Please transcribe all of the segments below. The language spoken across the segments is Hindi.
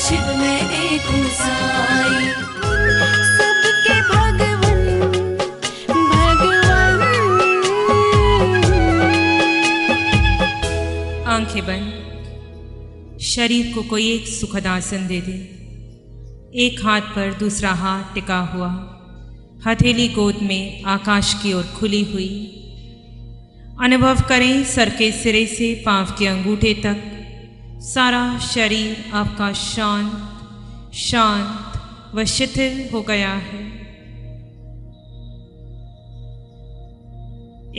शिव में एक साई, सबके भगवन भगवन। आंखें बंद, शरीर को कोई एक सुखद आसन दे दे। एक हाथ पर दूसरा हाथ टिका हुआ, हथेली गोद में आकाश की ओर खुली हुई। अनुभव करें सर के सिरे से पांव के अंगूठे तक सारा शरीर आपका शांत शांत व शिथिल हो गया है।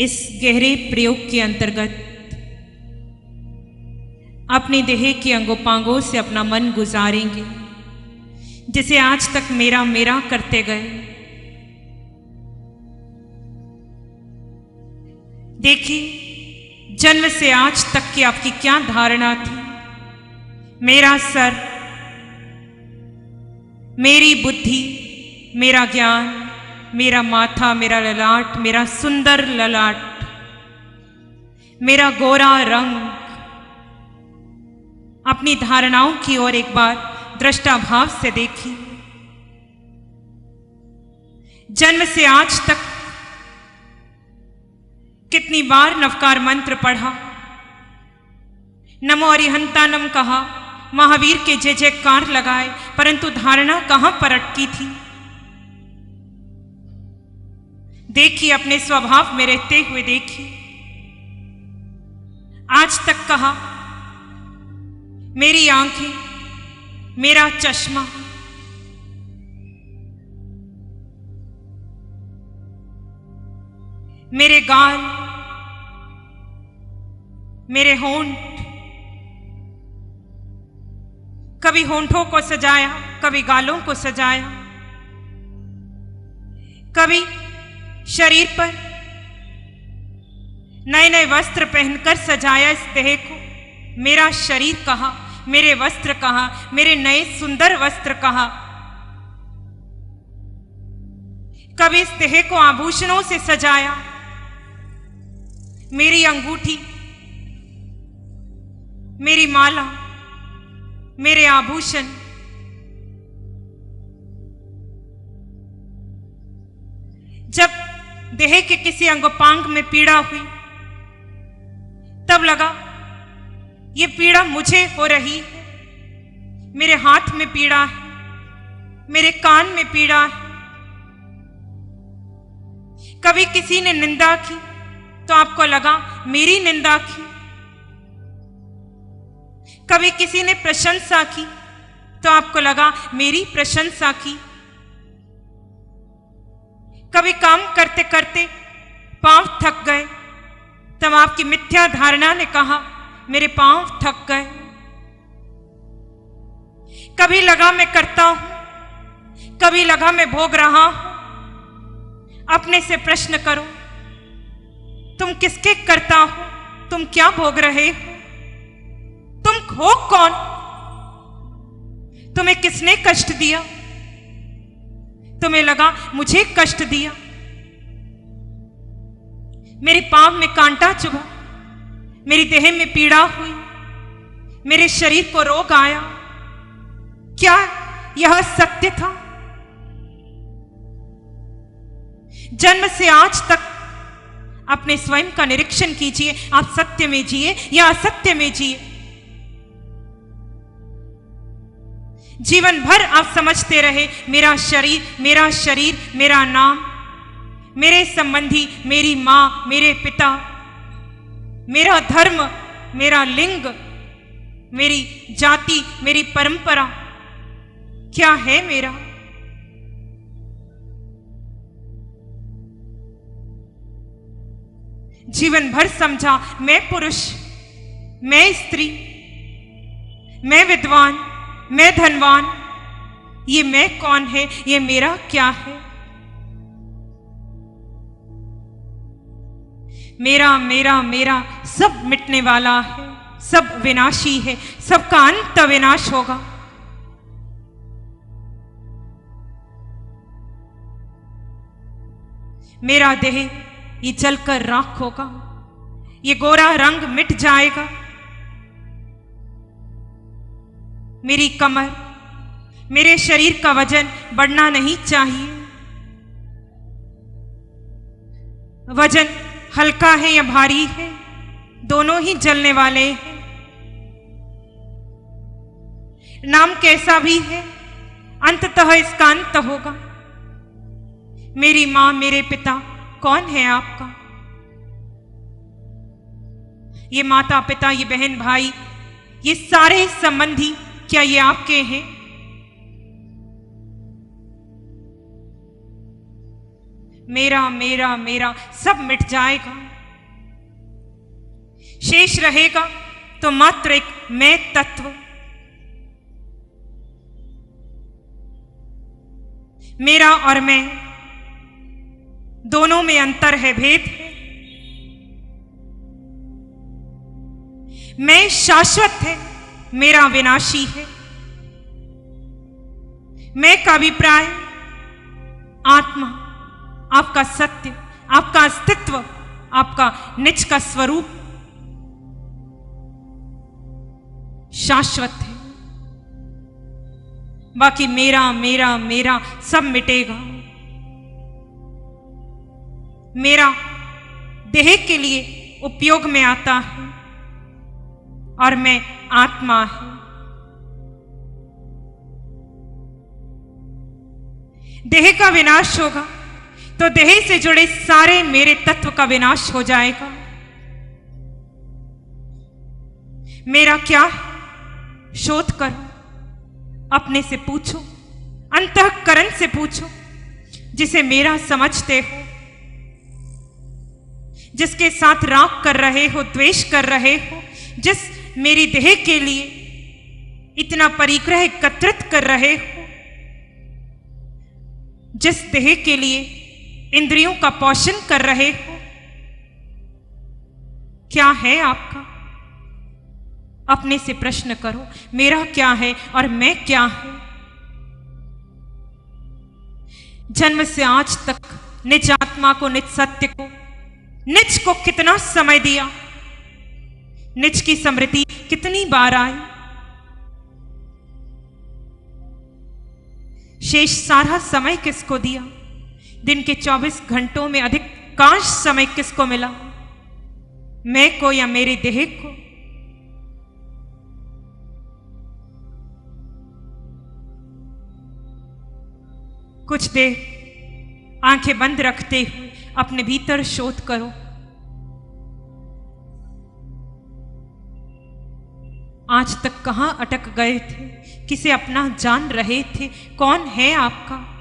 इस गहरे प्रयोग के अंतर्गत अपने देह के अंगोपांगों से अपना मन गुजारेंगे, जिसे आज तक मेरा मेरा करते गए। देखिए, जन्म से आज तक की आपकी क्या धारणा थी। मेरा सर, मेरी बुद्धि, मेरा ज्ञान, मेरा माथा, मेरा ललाट, मेरा सुंदर ललाट, मेरा गोरा रंग। अपनी धारणाओं की ओर एक बार दृष्टाभाव से देखिए। जन्म से आज तक कितनी बार नवकार मंत्र पढ़ा, नमो अरिहंतानम कहा, महावीर के जय जयकार लगाए, परंतु धारणा कहां पर अटकी थी। देखिए, अपने स्वभाव में रहते हुए देखिए। आज तक कहा मेरी आंखें, मेरा चश्मा, मेरे गाल, मेरे होंठ। कभी होंठों को सजाया, कभी गालों को सजाया, कभी शरीर पर नए नए वस्त्र पहनकर सजाया इस देह को। मेरा शरीर कहा, मेरे वस्त्र कहा, मेरे नए सुंदर वस्त्र कहा। कभी इस देह को आभूषणों से सजाया, मेरी अंगूठी, मेरी माला, मेरे आभूषण। जब देह के किसी अंगोपांग में पीड़ा हुई, तब लगा ये पीड़ा मुझे हो रही है। मेरे हाथ में पीड़ा है, मेरे कान में पीड़ा है। कभी किसी ने निंदा की तो आपको लगा मेरी निंदा की। कभी किसी ने प्रशंसा की तो आपको लगा मेरी प्रशंसा की। कभी काम करते करते पांव थक गए, तब आपकी मिथ्या धारणा ने कहा मेरे पांव थक गए। कभी लगा मैं करता हूं, कभी लगा मैं भोग रहा हूं। अपने से प्रश्न करो, तुम किसके करता हो, तुम क्या भोग रहे हो, तुम हो कौन? तुम्हें किसने कष्ट दिया? तुम्हें लगा मुझे कष्ट दिया, मेरे पांव में कांटा चुभा, मेरी देह में पीड़ा हुई, मेरे शरीर को रोग आया। क्या यह सत्य था? जन्म से आज तक अपने स्वयं का निरीक्षण कीजिए। आप सत्य में जिए या असत्य में जिए। जीवन भर आप समझते रहे मेरा शरीर, मेरा नाम, मेरे संबंधी, मेरी मां, मेरे पिता, मेरा धर्म, मेरा लिंग, मेरी जाति, मेरी परंपरा। क्या है मेरा? जीवन भर समझा मैं पुरुष, मैं स्त्री, मैं विद्वान, मैं धनवान। ये मैं कौन है? ये मेरा क्या है? मेरा मेरा मेरा सब मिटने वाला है, सब विनाशी है, सबका अंत विनाश होगा। मेरा देह ये जलकर राख होगा, ये गोरा रंग मिट जाएगा। मेरी कमर, मेरे शरीर का वजन बढ़ना नहीं चाहिए। वजन हल्का है या भारी है, दोनों ही जलने वाले हैं। नाम कैसा भी है, अंततः इसका अंत होगा। मेरी मां, मेरे पिता, कौन है आपका? ये माता पिता, ये बहन भाई, ये सारे संबंधी, क्या ये आपके हैं? मेरा मेरा मेरा सब मिट जाएगा। शेष रहेगा तो मात्र एक मैं तत्व। मेरा और मैं, दोनों में अंतर है, भेद है। मैं शाश्वत है, मेरा विनाशी है। मैं का अभिप्राय आत्मा, आपका सत्य, आपका अस्तित्व, आपका निज का स्वरूप शाश्वत है। बाकी मेरा मेरा मेरा सब मिटेगा। मेरा देह के लिए उपयोग में आता है और मैं आत्मा है। देह का विनाश होगा तो देह से जुड़े सारे मेरे तत्व का विनाश हो जाएगा। मेरा क्या है? शोध करो, अपने से पूछो, अंतःकरण से पूछो, जिसे मेरा समझते हो, जिसके साथ राग कर रहे हो, द्वेष कर रहे हो, जिस मेरी देह के लिए इतना परिग्रह एकत्रित कर रहे हो, जिस देह के लिए इंद्रियों का पोषण कर रहे हो, क्या है आपका? अपने से प्रश्न करो, मेरा क्या है और मैं क्या है? जन्म से आज तक निज आत्मा को, निज सत्य को, निज को कितना समय दिया? निज की स्मृति कितनी बार आई? शेष सारा समय किसको दिया? दिन के 24 घंटों में अधिकांश समय किसको मिला? मैं को या मेरे देह को? कुछ देर आंखें बंद रखते हुए अपने भीतर शोध करो। आज तक कहां अटक गए थे? किसे अपना जान रहे थे? कौन है आपका?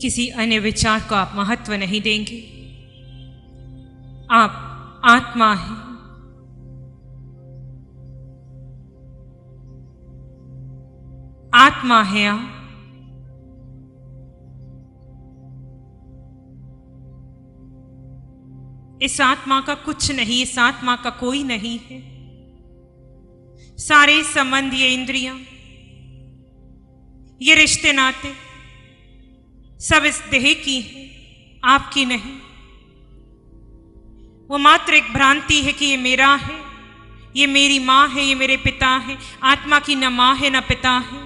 किसी अन्य विचार को आप महत्व नहीं देंगे। आप आत्मा हैं। आत्मा है आप। इस आत्मा का कुछ नहीं, इस आत्मा का कोई नहीं है। सारे संबंध, ये इंद्रियां, ये रिश्ते नाते सब इस देह की है, आपकी नहीं। वो मात्र एक भ्रांति है कि ये मेरा है, ये मेरी मां है, ये मेरे पिता है। आत्मा की न मां है न पिता है।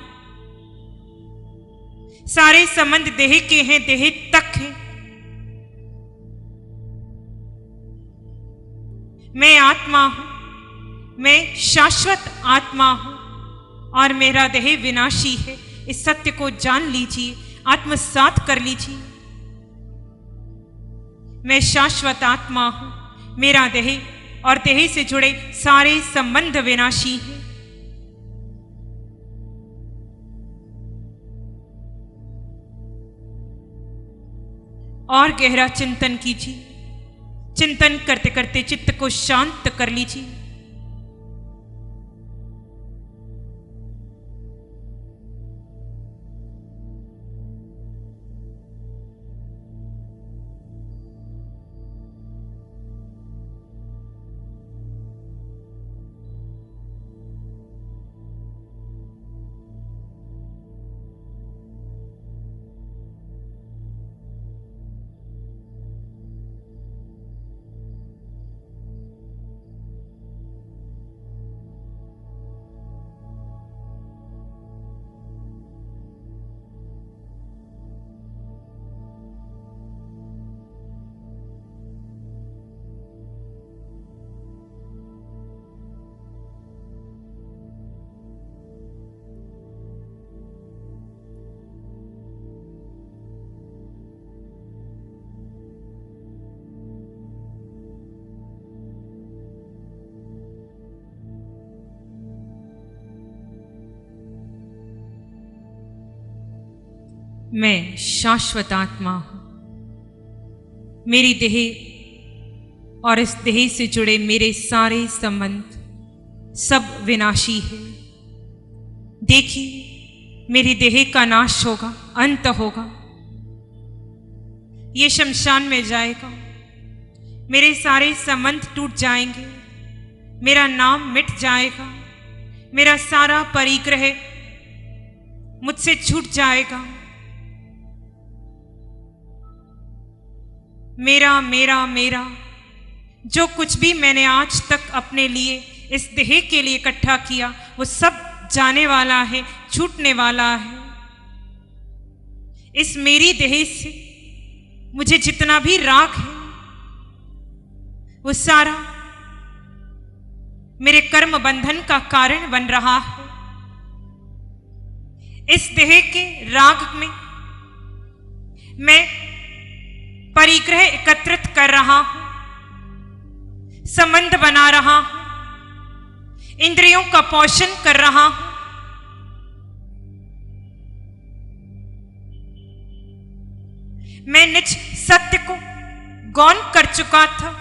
सारे संबंध देह के हैं, देह तक है। मैं आत्मा हूं, मैं शाश्वत आत्मा हूं और मेरा देह विनाशी है। इस सत्य को जान लीजिए, आत्मसात कर लीजिए। मैं शाश्वत आत्मा हूं, मेरा देह और देह से जुड़े सारे संबंध विनाशी हैं। और गहरा चिंतन कीजिए। चिंतन करते करते चित्त को शांत कर लीजिए। मैं शाश्वत आत्मा हूं। मेरी देह और इस देह से जुड़े मेरे सारे संबंध सब विनाशी है। देखिए, मेरी देह का नाश होगा, अंत होगा, ये शमशान में जाएगा, मेरे सारे संबंध टूट जाएंगे, मेरा नाम मिट जाएगा, मेरा सारा परिग्रह मुझसे छूट जाएगा। मेरा मेरा मेरा जो कुछ भी मैंने आज तक अपने लिए इस देह के लिए इकट्ठा किया वो सब जाने वाला है, छूटने वाला है। इस मेरी देह से मुझे जितना भी राग है वो सारा मेरे कर्म बंधन का कारण बन रहा है। इस देह के राग में मैं परिग्रह एकत्रित कर रहा हूं, संबंध बना रहा हूं, इंद्रियों का पोषण कर रहा हूं। मैं निज सत्य को गौण कर चुका था।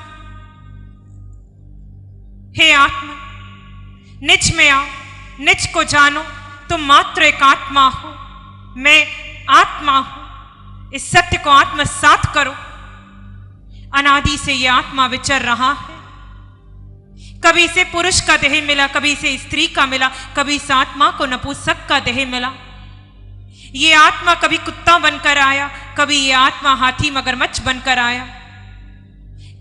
हे आत्मा, निज में आओ, निज को जानो, तुम मात्र एक आत्मा हो, मैं आत्मा हूं। इस सत्य को आत्मसात करो। अनादि से यह आत्मा विचर रहा है। कभी इसे पुरुष का देह मिला, कभी इसे स्त्री का मिला, कभी इस आत्मा को नपुंसक का देह मिला। ये आत्मा कभी कुत्ता बनकर आया, कभी ये आत्मा हाथी मगरमच्छ बनकर आया,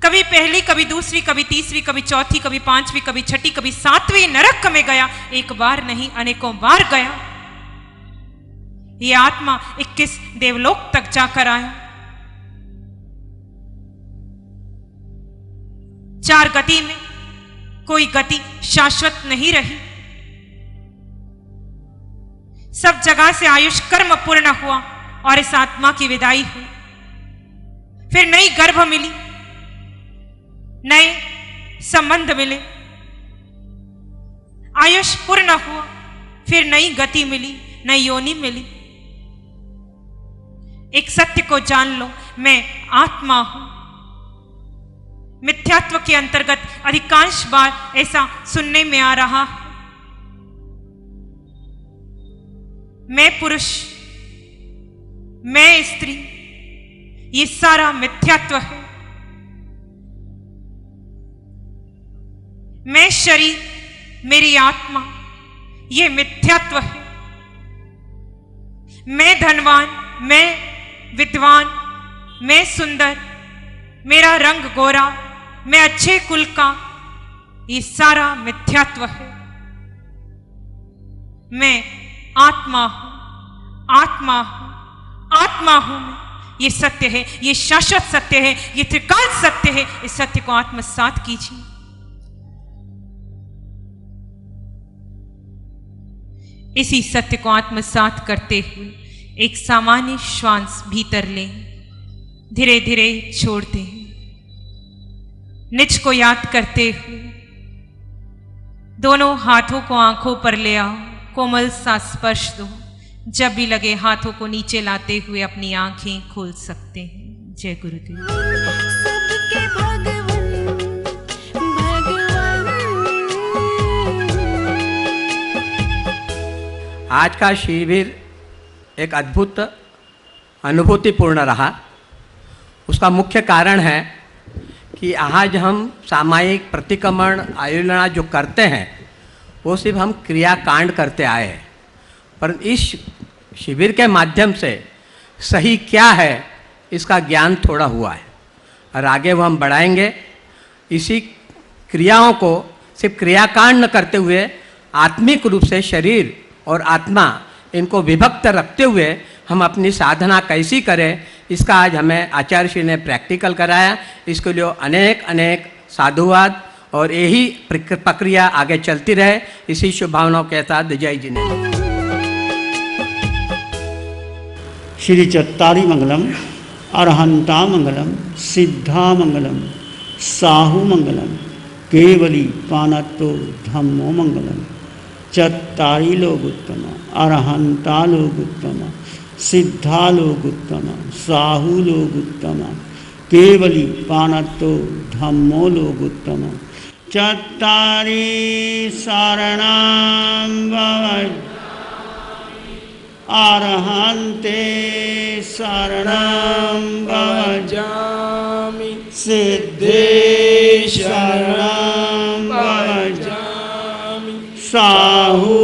कभी पहली, कभी दूसरी, कभी तीसरी, कभी चौथी, कभी पांचवी, कभी छठी, कभी सातवीं नरक में गया। एक बार नहीं, अनेकों बार गया। ये आत्मा 21 देवलोक तक जाकर आया। 4 गति में कोई गति शाश्वत नहीं रही। सब जगह से आयुष कर्म पूर्ण हुआ और इस आत्मा की विदाई हुई। फिर नई गर्भ मिली, नए संबंध मिले, आयुष पूर्ण हुआ, फिर नई गति मिली, नई योनि मिली। एक सत्य को जान लो, मैं आत्मा हूं। मिथ्यात्व के अंतर्गत अधिकांश बार ऐसा सुनने में आ रहा है। मैं पुरुष, मैं स्त्री, ये सारा मिथ्यात्व है। मैं शरीर, मेरी आत्मा, ये मिथ्यात्व है। मैं धनवान, मैं विद्वान, मैं सुंदर, मेरा रंग गोरा, मैं अच्छे कुल का, ये सारा मिथ्यात्व है। मैं आत्मा हूं, आत्मा हूं, आत्मा हूं मैं। ये सत्य है, ये शाश्वत सत्य है, ये त्रिकाल सत्य है। इस सत्य को आत्मसात कीजिए। इसी सत्य को आत्मसात करते हुए एक सामान्य श्वास भीतर लें, धीरे धीरे छोड़ते हैं। निज को याद करते हुए दोनों हाथों को आंखों पर ले आओ, कोमल सा स्पर्श दो। जब भी लगे हाथों को नीचे लाते हुए अपनी आंखें खोल सकते हैं। जय गुरुदेव। सबके भगवन भगवन। आज का शिविर एक अद्भुत अनुभूतिपूर्ण रहा। उसका मुख्य कारण है कि आज हम सामायिक प्रतिक्रमण आयोजना जो करते हैं वो सिर्फ हम क्रियाकांड करते आए हैं, पर इस शिविर के माध्यम से सही क्या है इसका ज्ञान थोड़ा हुआ है और आगे वो हम बढ़ाएंगे। इसी क्रियाओं को सिर्फ क्रियाकांड न करते हुए आत्मिक रूप से शरीर और आत्मा इनको विभक्त रखते हुए हम अपनी साधना कैसी करें, इसका आज हमें आचार्य श्री ने प्रैक्टिकल कराया। इसके लिए अनेक अनेक साधुवाद और यही प्रक्रिया आगे चलती रहे। इसी शुभभावनाओं के साथ जय जी ने। श्री चत्तारी मंगलम, अरहंता मंगलम, सिद्धा मंगलम, साहु मंगलम, केवली पानतो धम्मो मंगलम। चत्तारी लोग उत्तम, अरहंता लोग उत्तम, सिद्धा लोग उत्तम साहू लोग उत्तम केवली पानतो धम्मो लोग उत्तम चत्तारि शरणं भवति अरहन्ते शरणं भजामि सिद्धे शरणं भजामि साहू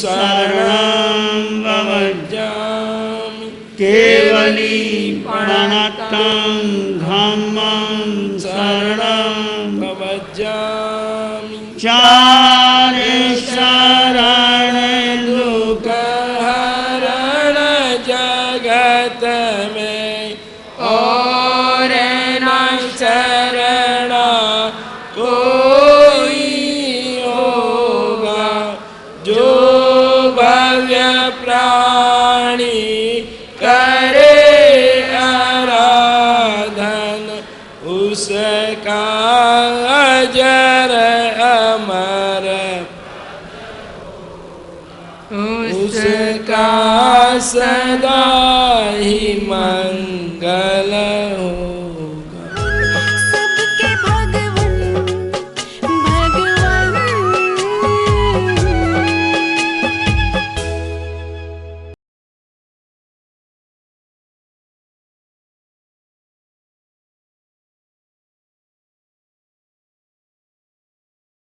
शरणं भजामि केवली प्रणतं धम्मं शरणं भजामि चार शरण दुख हरण जगत में और न शरण कोई होगा जो भव्य प्राणी करे आराधन उसका अजर अमर उसका सदा ही मन